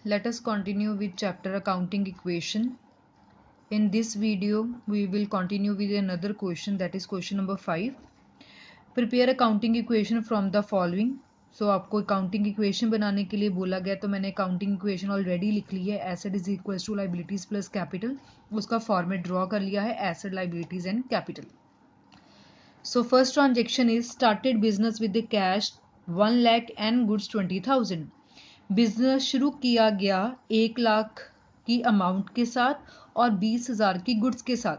Let us continue with chapter accounting equation. In this video, we will continue with another question, that is question number 5. Prepare accounting equation from the following. So आपको accounting equation बनाने के लिए बोला गया, तो मैंने accounting equation already लिख ली है. Asset is equals to liabilities plus capital. उसका format draw कर लिया है, asset, liabilities and capital. So first transaction is started business with the cash 1 lakh and goods 20,000. Business शुरू किया गया 1 लाख की अमाउंट के साथ और 20,000 की गुड्स के साथ.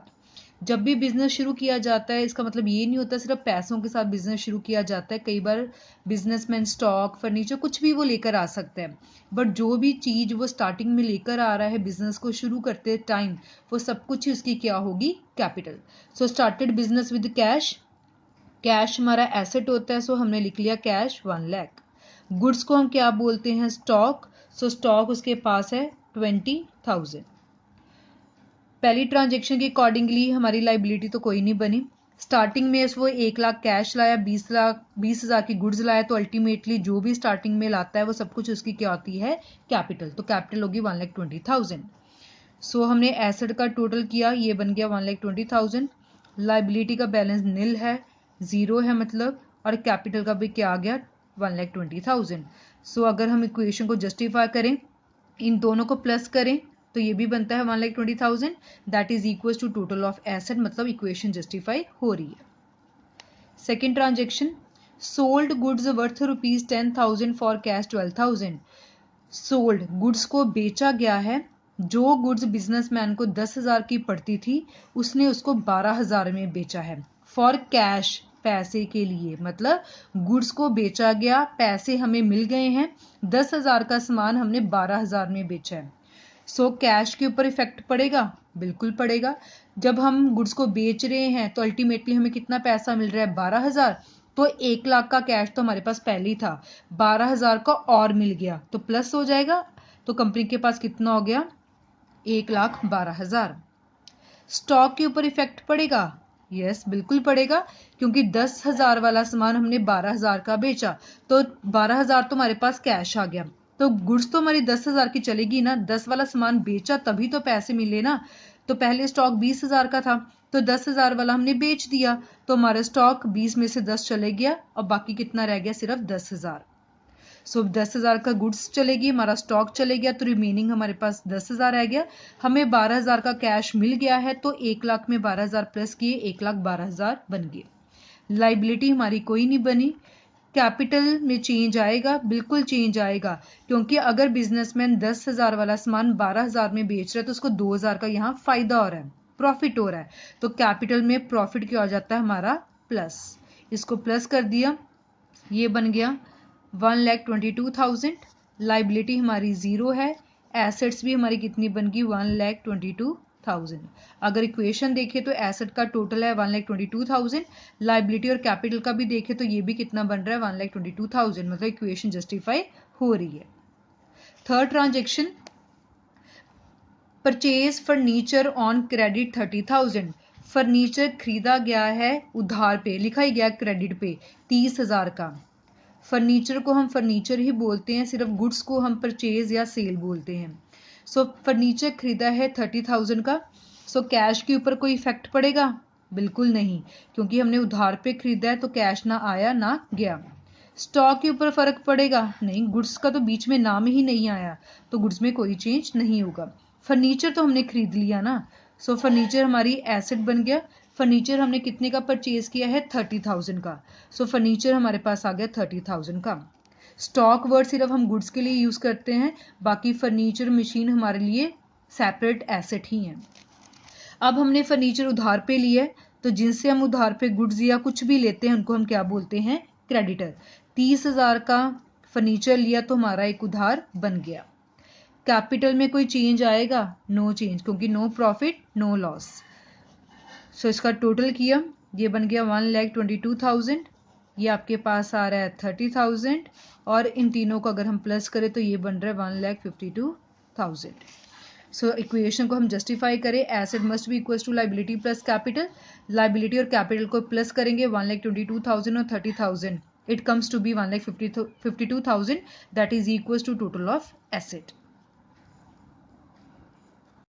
जब भी बिजनेस शुरू किया जाता है, इसका मतलब ये नहीं होता सिर्फ पैसों के साथ बिजनेस शुरू किया जाता है. कई बार बिजनेसमैन स्टॉक, फर्नीचर, कुछ भी वो लेकर आ सकता है. बट जो भी चीज वो स्टार्टिंग में लेकर आ रहा है बिजनेस को शुरू करते टाइम, वो सब कुछ उसकी क्या होगी? Capital. So started business with cash. Cash हमारा एसेट होता है, सो हमने लिख लिया कैश 1 लाख. गुड्स को हम क्या बोलते हैं? स्टॉक. सो स्टॉक उसके पास है 20,000. पहली ट्रांजेक्शन के अकॉर्डिंगली हमारी लाइबिलिटी तो कोई नहीं बनी. स्टार्टिंग में वो 1 लाख कैश लाया, 20,000 की गुड्स लाया, तो अल्टीमेटली जो भी स्टार्टिंग में लाता है वो सब कुछ उसकी क्या होती है? कैपिटल. तो कैपिटल होगी 1,20,000. सो हमने एसेट का टोटल किया, ये बन गया 1,20,000. लाइबिलिटी का बैलेंस नील है, 0 है मतलब, और कैपिटल का भी क्या आ गया? 1,20,000. सो अगर हम इक्वेशन को जस्टिफाई करें, इन दोनों को प्लस करें, तो ये भी बनता है 1,20,000. That is equal to total of asset, मतलब इक्वेशन जस्टिफाई हो रही है. Second transaction, sold goods worth ₹10,000 for cash 12,000. Sold goods को बेचा गया है. जो गुड्स बिजनेसमैन को 10,000 की पड़ती थी, उसने उसको 12,000 में बेचा है. फॉर कैश, पैसे के लिए, मतलब गुड्स को बेचा गया, पैसे हमें मिल गए हैं, 10,000 का सामान हमने 12,000 में बेचा है. सो कैश के ऊपर इफेक्ट पड़ेगा? बिल्कुल पड़ेगा. जब हम गुड्स को बेच रहे हैं तो अल्टीमेटली हमें कितना पैसा मिल रहा है? 12,000. तो 1 लाख का कैश तो हमारे पास पहले ही था, 12,000 का और मिल गया तो प्लस हो जाएगा. तो कंपनी के पास कितना हो गया? 1,12,000. स्टॉक के ऊपर इफेक्ट पड़ेगा? यस, बिल्कुल पड़ेगा, क्योंकि 10,000 वाला सामान हमने 12,000 का बेचा, तो 12,000 तो हमारे पास कैश आ गया. तो गुड्स तो हमारी 10,000 की चलेगी ना, 10 वाला सामान बेचा तभी तो पैसे मिले ना. तो पहले स्टॉक 20,000 का था, तो 10,000 वाला हमने बेच दिया, तो हमारा स्टॉक 20 में से 10 चले गया और बाकी कितना रह गया? सिर्फ 10,000. सो 10,000 का गुड्स चलेगी, हमारा स्टॉक चले गया, तो रिमेनिंग हमारे पास 10,000 रह गया. हमें 12,000 का कैश मिल गया है, तो 1 लाख में 12,000 प्लस किए, 1,12,000 बन गए. लाइबिलिटी हमारी कोई नहीं बनी. कैपिटल में चेंज आएगा? बिल्कुल चेंज आएगा, क्योंकि अगर बिजनेसमैन 10,000 वाला सामान 12,000 में बेच रहा है तो उसको 2,000 का यहाँ फायदा हो रहा है, प्रॉफिट हो रहा है. तो कैपिटल में प्रॉफिट क्या हो जाता है? हमारा प्लस. इसको प्लस कर दिया, ये बन गया 1,22,000. लाइबिलिटी हमारी 0 है. एसेट्स भी हमारी कितनी बन गई? 1,22,000. अगर इक्वेशन देखें तो एसेट का टोटल है 1,22,000. लाइबिलिटी और कैपिटल का भी देखें तो ये भी कितना बन रहा है? 1,22,000. मतलब इक्वेशन जस्टिफाई हो रही है. Third transaction, purchase furniture on credit 30,000. Furniture खरीदा गया है उधार पे, लिखा ही गया क्रेडिट पे 30,000 का. फर्नीचर को हम फर्नीचर ही बोलते हैं, सिर्फ गुड्स को हम परचेज या सेल बोलते हैं. सो फर्नीचर खरीदा है 30,000 का. सो कैश के ऊपर कोई इफेक्ट पड़ेगा? बिल्कुल नहीं, क्योंकि हमने उधार पे खरीदा है, तो कैश ना आया ना गया. स्टॉक के ऊपर फर्क पड़ेगा? नहीं, गुड्स का तो बीच में नाम ही नहीं आया, तो गुड्स में कोई चेंज नहीं होगा. फर्नीचर तो हमने खरीद लिया ना, सो फर्नीचर हमारी एसेट बन गया. फर्नीचर हमने कितने का परचेज किया है? 30,000 का. सो फर्नीचर हमारे पास आ गया 30,000 का. स्टॉक वर्ड सिर्फ हम गुड्स के लिए यूज करते हैं, बाकी फर्नीचर मशीन हमारे लिए सेपरेट एसेट ही है. अब हमने फर्नीचर उधार पे लिया है, तो जिनसे हम उधार पे गुड्स या कुछ भी लेते हैं उनको हम क्या बोलते हैं? क्रेडिटर. 30,000 का फर्नीचर लिया तो हमारा एक उधार बन गया. कैपिटल में कोई चेंज आएगा? नो चेंज, क्योंकि नो प्रॉफिट नो लॉस. सो इसका टोटल किया, ये बन गया 1,22,000. ये आपके पास आ रहा है 30,000, और इन तीनों को अगर हम प्लस करें तो ये बन रहा है 1,52,000. सो इक्वेशन को हम जस्टिफाई करें, asset must be equal to liability plus capital. Liability और कैपिटल को प्लस करेंगे, 1,22,000 और 30,000, it comes to be 1,52,000. That is equal to total of asset.